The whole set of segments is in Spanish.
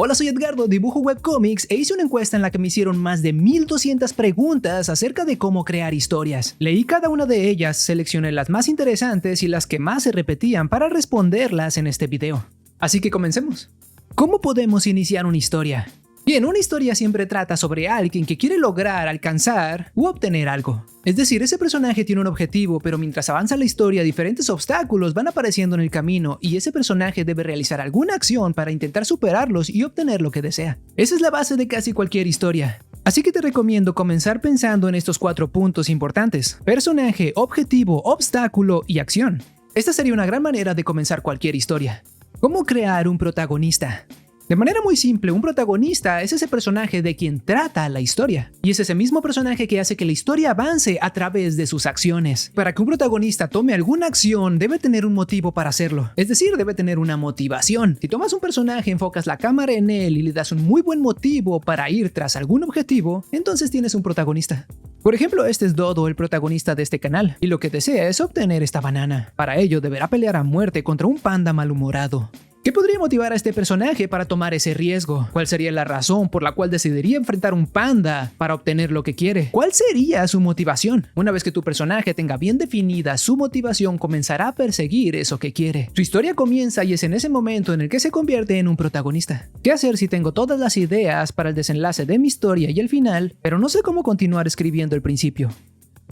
Hola, soy Edgardo, dibujo webcomics e hice una encuesta en la que me hicieron más de 1200 preguntas acerca de cómo crear historias. Leí cada una de ellas, seleccioné las más interesantes y las que más se repetían para responderlas en este video. Así que comencemos. ¿Cómo podemos iniciar una historia? Bien, una historia siempre trata sobre alguien que quiere lograr, alcanzar u obtener algo. Es decir, ese personaje tiene un objetivo, pero mientras avanza la historia, diferentes obstáculos van apareciendo en el camino y ese personaje debe realizar alguna acción para intentar superarlos y obtener lo que desea. Esa es la base de casi cualquier historia. Así que te recomiendo comenzar pensando en estos 4 puntos importantes: personaje, objetivo, obstáculo y acción. Esta sería una gran manera de comenzar cualquier historia. ¿Cómo crear un protagonista? De manera muy simple, un protagonista es ese personaje de quien trata la historia. Y es ese mismo personaje que hace que la historia avance a través de sus acciones. Para que un protagonista tome alguna acción, debe tener un motivo para hacerlo. Es decir, debe tener una motivación. Si tomas un personaje, enfocas la cámara en él y le das un muy buen motivo para ir tras algún objetivo, entonces tienes un protagonista. Por ejemplo, este es Dodo, el protagonista de este canal, y lo que desea es obtener esta banana. Para ello, deberá pelear a muerte contra un panda malhumorado. ¿Qué podría motivar a este personaje para tomar ese riesgo? ¿Cuál sería la razón por la cual decidiría enfrentar un panda para obtener lo que quiere? ¿Cuál sería su motivación? Una vez que tu personaje tenga bien definida su motivación, comenzará a perseguir eso que quiere. Su historia comienza y es en ese momento en el que se convierte en un protagonista. ¿Qué hacer si tengo todas las ideas para el desenlace de mi historia y el final, pero no sé cómo continuar escribiendo el principio?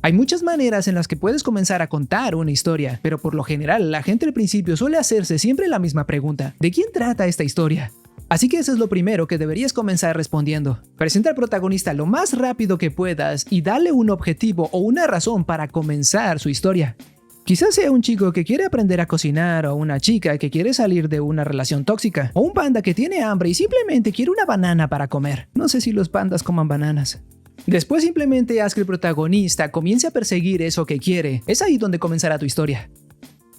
Hay muchas maneras en las que puedes comenzar a contar una historia, pero por lo general la gente al principio suele hacerse siempre la misma pregunta: ¿de quién trata esta historia? Así que eso es lo primero que deberías comenzar respondiendo. Presenta al protagonista lo más rápido que puedas y dale un objetivo o una razón para comenzar su historia. Quizás sea un chico que quiere aprender a cocinar, o una chica que quiere salir de una relación tóxica, o un panda que tiene hambre y simplemente quiere una banana para comer. No sé si los pandas coman bananas. Después simplemente haz que el protagonista comience a perseguir eso que quiere. Es ahí donde comenzará tu historia.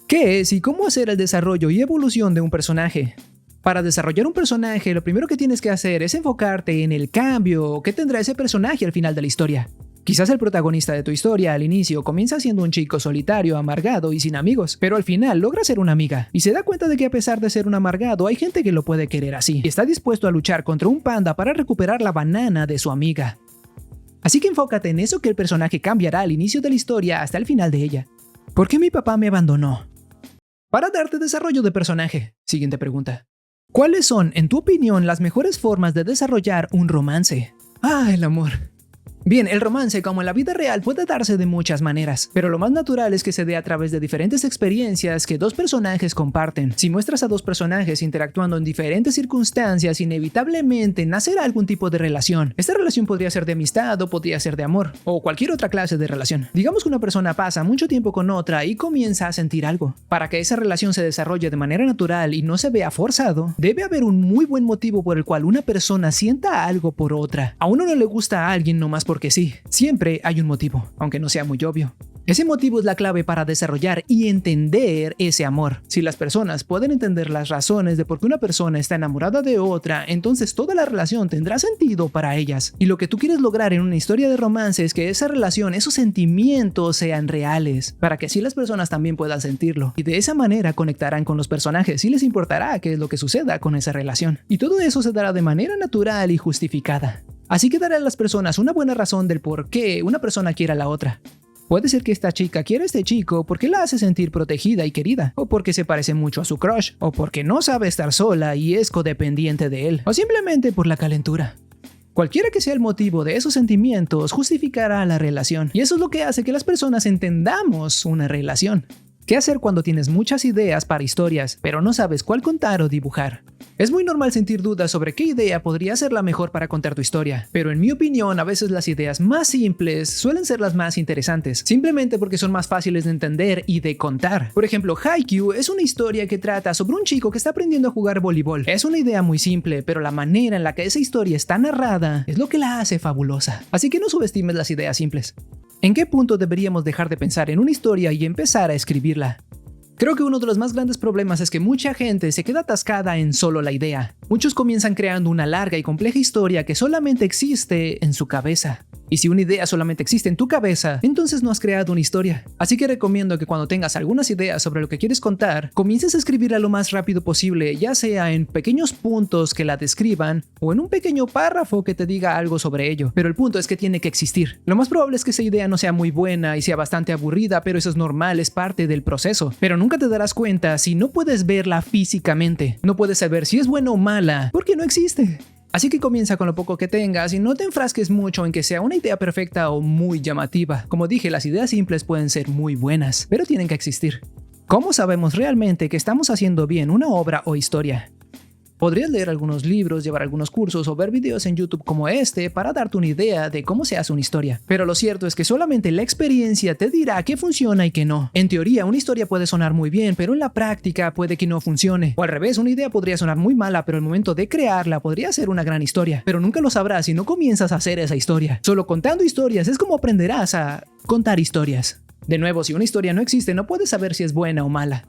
¿Qué es y cómo hacer el desarrollo y evolución de un personaje? Para desarrollar un personaje, lo primero que tienes que hacer es enfocarte en el cambio que tendrá ese personaje al final de la historia. Quizás el protagonista de tu historia al inicio comienza siendo un chico solitario, amargado y sin amigos, pero al final logra ser una amiga y se da cuenta de que a pesar de ser un amargado hay gente que lo puede querer así y está dispuesto a luchar contra un panda para recuperar la banana de su amiga. Así que enfócate en eso que el personaje cambiará al inicio de la historia hasta el final de ella. ¿Por qué mi papá me abandonó? Para darte desarrollo de personaje. Siguiente pregunta. ¿Cuáles son, en tu opinión, las mejores formas de desarrollar un romance? El amor. Bien, el romance, como en la vida real, puede darse de muchas maneras, pero lo más natural es que se dé a través de diferentes experiencias que dos personajes comparten. Si muestras a dos personajes interactuando en diferentes circunstancias, inevitablemente nacerá algún tipo de relación. Esta relación podría ser de amistad o podría ser de amor, o cualquier otra clase de relación. Digamos que una persona pasa mucho tiempo con otra y comienza a sentir algo. Para que esa relación se desarrolle de manera natural y no se vea forzado, debe haber un muy buen motivo por el cual una persona sienta algo por otra. A uno no le gusta a alguien nomás porque sí, siempre hay un motivo, aunque no sea muy obvio. Ese motivo es la clave para desarrollar y entender ese amor. Si las personas pueden entender las razones de por qué una persona está enamorada de otra, entonces toda la relación tendrá sentido para ellas. Y lo que tú quieres lograr en una historia de romance es que esa relación, esos sentimientos sean reales, para que así las personas también puedan sentirlo. Y de esa manera conectarán con los personajes y les importará qué es lo que suceda con esa relación. Y todo eso se dará de manera natural y justificada. Así que dará a las personas una buena razón del por qué una persona quiere a la otra. Puede ser que esta chica quiera a este chico porque la hace sentir protegida y querida, o porque se parece mucho a su crush, o porque no sabe estar sola y es codependiente de él, o simplemente por la calentura. Cualquiera que sea el motivo de esos sentimientos justificará la relación, y eso es lo que hace que las personas entendamos una relación. ¿Qué hacer cuando tienes muchas ideas para historias, pero no sabes cuál contar o dibujar? Es muy normal sentir dudas sobre qué idea podría ser la mejor para contar tu historia, pero en mi opinión a veces las ideas más simples suelen ser las más interesantes, simplemente porque son más fáciles de entender y de contar. Por ejemplo, Haikyuu es una historia que trata sobre un chico que está aprendiendo a jugar voleibol. Es una idea muy simple, pero la manera en la que esa historia está narrada es lo que la hace fabulosa. Así que no subestimes las ideas simples. ¿En qué punto deberíamos dejar de pensar en una historia y empezar a escribirla? Creo que uno de los más grandes problemas es que mucha gente se queda atascada en solo la idea. Muchos comienzan creando una larga y compleja historia que solamente existe en su cabeza. Y si una idea solamente existe en tu cabeza, entonces no has creado una historia. Así que recomiendo que cuando tengas algunas ideas sobre lo que quieres contar, comiences a escribirla lo más rápido posible, ya sea en pequeños puntos que la describan o en un pequeño párrafo que te diga algo sobre ello. Pero el punto es que tiene que existir. Lo más probable es que esa idea no sea muy buena y sea bastante aburrida, pero eso es normal, es parte del proceso. Pero nunca te darás cuenta si no puedes verla físicamente. No puedes saber si es buena o mala, porque no existe. Así que comienza con lo poco que tengas y no te enfrasques mucho en que sea una idea perfecta o muy llamativa. Como dije, las ideas simples pueden ser muy buenas, pero tienen que existir. ¿Cómo sabemos realmente que estamos haciendo bien una obra o historia? Podrías leer algunos libros, llevar algunos cursos o ver videos en YouTube como este para darte una idea de cómo se hace una historia. Pero lo cierto es que solamente la experiencia te dirá qué funciona y qué no. En teoría, una historia puede sonar muy bien, pero en la práctica puede que no funcione. O al revés, una idea podría sonar muy mala, pero al momento de crearla podría ser una gran historia. Pero nunca lo sabrás si no comienzas a hacer esa historia. Solo contando historias es como aprenderás a contar historias. De nuevo, si una historia no existe, no puedes saber si es buena o mala.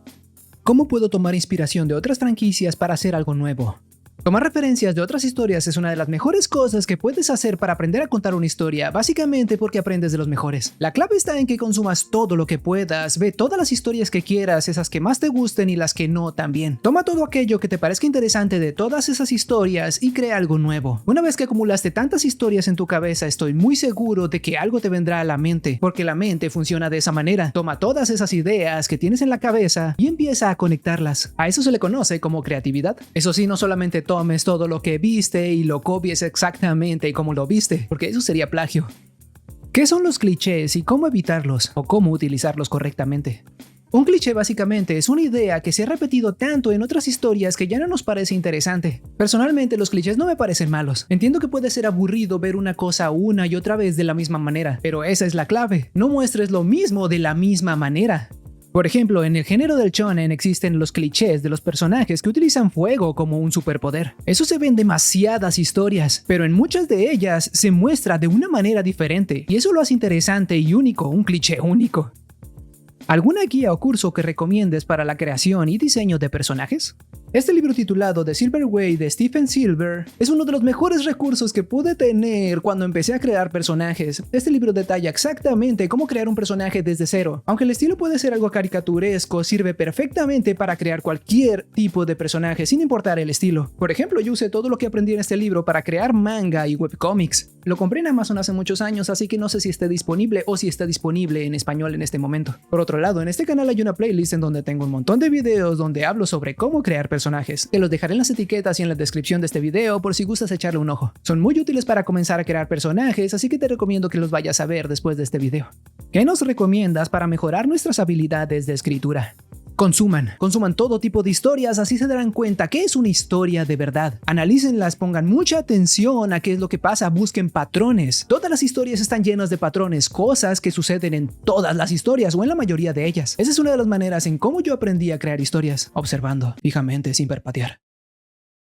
¿Cómo puedo tomar inspiración de otras franquicias para hacer algo nuevo? Tomar referencias de otras historias es una de las mejores cosas que puedes hacer para aprender a contar una historia, básicamente porque aprendes de los mejores. La clave está en que consumas todo lo que puedas, ve todas las historias que quieras, esas que más te gusten y las que no también. Toma todo aquello que te parezca interesante de todas esas historias y crea algo nuevo. Una vez que acumulaste tantas historias en tu cabeza, estoy muy seguro de que algo te vendrá a la mente, porque la mente funciona de esa manera. Toma todas esas ideas que tienes en la cabeza y empieza a conectarlas. A eso se le conoce como creatividad. Eso sí, no solamente tomes todo lo que viste y lo copies exactamente como lo viste, porque eso sería plagio. ¿Qué son los clichés y cómo evitarlos o cómo utilizarlos correctamente? Un cliché básicamente es una idea que se ha repetido tanto en otras historias que ya no nos parece interesante. Personalmente, los clichés no me parecen malos. Entiendo que puede ser aburrido ver una cosa una y otra vez de la misma manera, pero esa es la clave. No muestres lo mismo de la misma manera. Por ejemplo, en el género del shonen existen los clichés de los personajes que utilizan fuego como un superpoder. Eso se ve en demasiadas historias, pero en muchas de ellas se muestra de una manera diferente, y eso lo hace interesante y único, un cliché único. ¿Alguna guía o curso que recomiendes para la creación y diseño de personajes? Este libro titulado The Silver Way de Stephen Silver es uno de los mejores recursos que pude tener cuando empecé a crear personajes. Este libro detalla exactamente cómo crear un personaje desde cero. Aunque el estilo puede ser algo caricaturesco, sirve perfectamente para crear cualquier tipo de personaje sin importar el estilo. Por ejemplo, yo usé todo lo que aprendí en este libro para crear manga y webcomics. Lo compré en Amazon hace muchos años, así que no sé si esté disponible o si está disponible en español en este momento. Por otro lado, en este canal hay una playlist en donde tengo un montón de videos donde hablo sobre cómo crear personajes. Te los dejaré en las etiquetas y en la descripción de este video por si gustas echarle un ojo. Son muy útiles para comenzar a crear personajes, así que te recomiendo que los vayas a ver después de este video. ¿Qué nos recomiendas para mejorar nuestras habilidades de escritura? Consuman todo tipo de historias, así se darán cuenta que es una historia de verdad. Analícenlas, pongan mucha atención a qué es lo que pasa, busquen patrones. Todas las historias están llenas de patrones, cosas que suceden en todas las historias o en la mayoría de ellas. Esa es una de las maneras en cómo yo aprendí a crear historias, observando fijamente sin parpadear.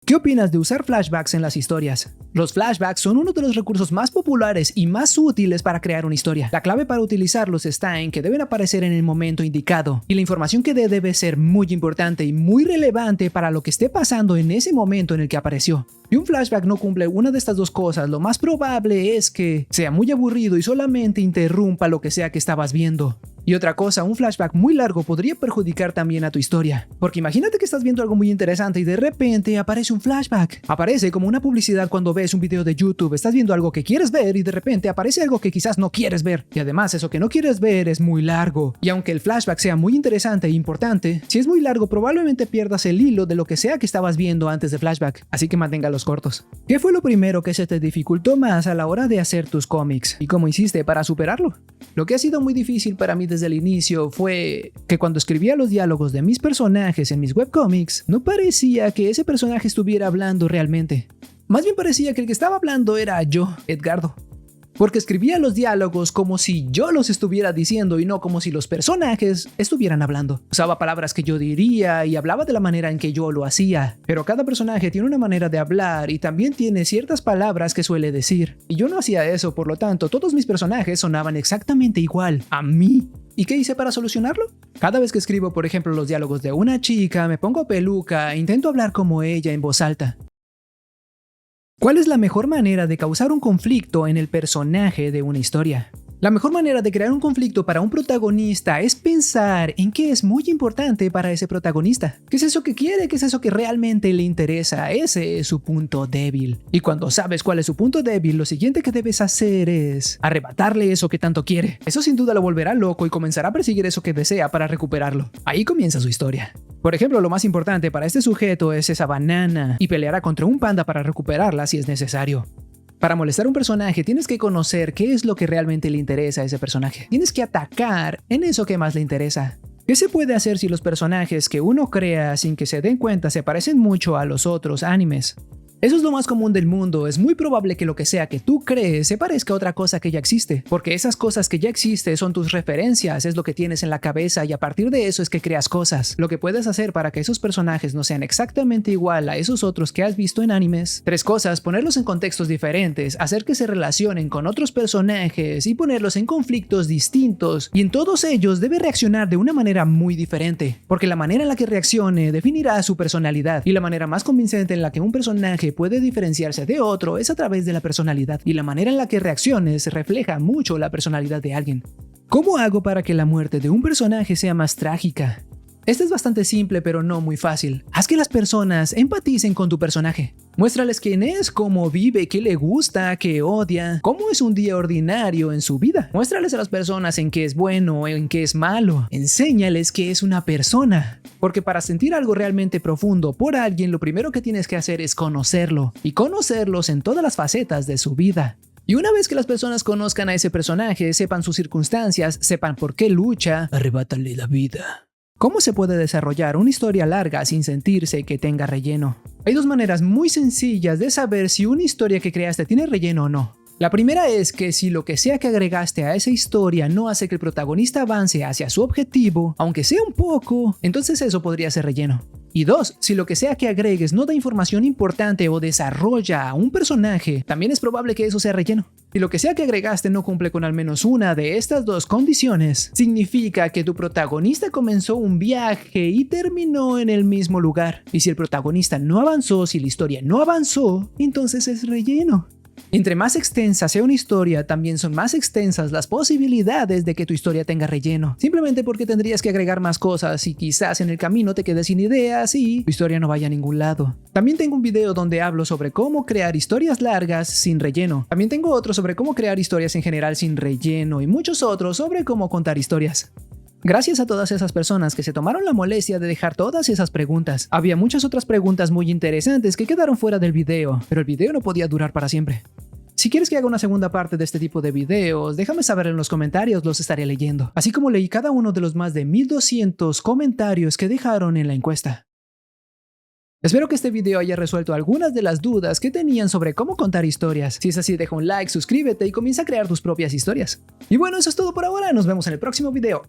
¿Qué opinas de usar flashbacks en las historias? Los flashbacks son uno de los recursos más populares y más útiles para crear una historia. La clave para utilizarlos está en que deben aparecer en el momento indicado, y la información que debe ser muy importante y muy relevante para lo que esté pasando en ese momento en el que apareció. Si un flashback no cumple una de estas dos cosas, lo más probable es que sea muy aburrido y solamente interrumpa lo que sea que estabas viendo. Y otra cosa, un flashback muy largo podría perjudicar también a tu historia. Porque imagínate que estás viendo algo muy interesante y de repente aparece un flashback. Aparece como una publicidad cuando ves un video de YouTube. Estás viendo algo que quieres ver y de repente aparece algo que quizás no quieres ver. Y además eso que no quieres ver es muy largo. Y aunque el flashback sea muy interesante e importante, si es muy largo probablemente pierdas el hilo de lo que sea que estabas viendo antes de flashback. Así que manténgalos cortos. ¿Qué fue lo primero que se te dificultó más a la hora de hacer tus cómics? ¿Y cómo hiciste para superarlo? Lo que ha sido muy difícil para mí desde el inicio fue que cuando escribía los diálogos de mis personajes en mis webcomics, no parecía que ese personaje estuviera hablando realmente. Más bien parecía que el que estaba hablando era yo, Edgardo. Porque escribía los diálogos como si yo los estuviera diciendo y no como si los personajes estuvieran hablando. Usaba palabras que yo diría y hablaba de la manera en que yo lo hacía. Pero cada personaje tiene una manera de hablar y también tiene ciertas palabras que suele decir. Y yo no hacía eso, por lo tanto, todos mis personajes sonaban exactamente igual a mí. ¿Y qué hice para solucionarlo? Cada vez que escribo, por ejemplo, los diálogos de una chica, me pongo peluca e intento hablar como ella en voz alta. ¿Cuál es la mejor manera de causar un conflicto en el personaje de una historia? La mejor manera de crear un conflicto para un protagonista es pensar en qué es muy importante para ese protagonista. ¿Qué es eso que quiere? ¿Qué es eso que realmente le interesa? Ese es su punto débil. Y cuando sabes cuál es su punto débil, lo siguiente que debes hacer es arrebatarle eso que tanto quiere. Eso sin duda lo volverá loco y comenzará a perseguir eso que desea para recuperarlo. Ahí comienza su historia. Por ejemplo, lo más importante para este sujeto es esa banana y peleará contra un panda para recuperarla si es necesario. Para molestar a un personaje tienes que conocer qué es lo que realmente le interesa a ese personaje. Tienes que atacar en eso que más le interesa. ¿Qué se puede hacer si los personajes que uno crea sin que se den cuenta se parecen mucho a los otros animes? Eso es lo más común del mundo. Es muy probable que lo que sea que tú crees se parezca a otra cosa que ya existe, porque esas cosas que ya existen son tus referencias, es lo que tienes en la cabeza y a partir de eso es que creas cosas. Lo que puedes hacer para que esos personajes no sean exactamente igual a esos otros que has visto en animes: 3 cosas: ponerlos en contextos diferentes, hacer que se relacionen con otros personajes y ponerlos en conflictos distintos, y en todos ellos debe reaccionar de una manera muy diferente, porque la manera en la que reaccione definirá su personalidad, y la manera más convincente en la que un personaje puede diferenciarse de otro es a través de la personalidad, y la manera en la que reacciones refleja mucho la personalidad de alguien. ¿Cómo hago para que la muerte de un personaje sea más trágica? Este es bastante simple, pero no muy fácil. Haz que las personas empaticen con tu personaje. Muéstrales quién es, cómo vive, qué le gusta, qué odia, cómo es un día ordinario en su vida. Muéstrales a las personas en qué es bueno, en qué es malo. Enséñales qué es una persona. Porque para sentir algo realmente profundo por alguien, lo primero que tienes que hacer es conocerlo. Y conocerlos en todas las facetas de su vida. Y una vez que las personas conozcan a ese personaje, sepan sus circunstancias, sepan por qué lucha, arrebátale la vida. ¿Cómo se puede desarrollar una historia larga sin sentirse que tenga relleno? Hay 2 maneras muy sencillas de saber si una historia que creaste tiene relleno o no. La primera es que si lo que sea que agregaste a esa historia no hace que el protagonista avance hacia su objetivo, aunque sea un poco, entonces eso podría ser relleno. Y 2, si lo que sea que agregues no da información importante o desarrolla a un personaje, también es probable que eso sea relleno. Si lo que sea que agregaste no cumple con al menos una de estas 2 condiciones, significa que tu protagonista comenzó un viaje y terminó en el mismo lugar. Y si el protagonista no avanzó, si la historia no avanzó, entonces es relleno. Entre más extensa sea una historia, también son más extensas las posibilidades de que tu historia tenga relleno. Simplemente porque tendrías que agregar más cosas y quizás en el camino te quedes sin ideas y tu historia no vaya a ningún lado. También tengo un video donde hablo sobre cómo crear historias largas sin relleno. También tengo otro sobre cómo crear historias en general sin relleno y muchos otros sobre cómo contar historias. Gracias a todas esas personas que se tomaron la molestia de dejar todas esas preguntas. Había muchas otras preguntas muy interesantes que quedaron fuera del video, pero el video no podía durar para siempre. Si quieres que haga una segunda parte de este tipo de videos, déjame saber en los comentarios, los estaré leyendo. Así como leí cada uno de los más de 1200 comentarios que dejaron en la encuesta. Espero que este video haya resuelto algunas de las dudas que tenían sobre cómo contar historias. Si es así, deja un like, suscríbete y comienza a crear tus propias historias. Y bueno, eso es todo por ahora. Nos vemos en el próximo video.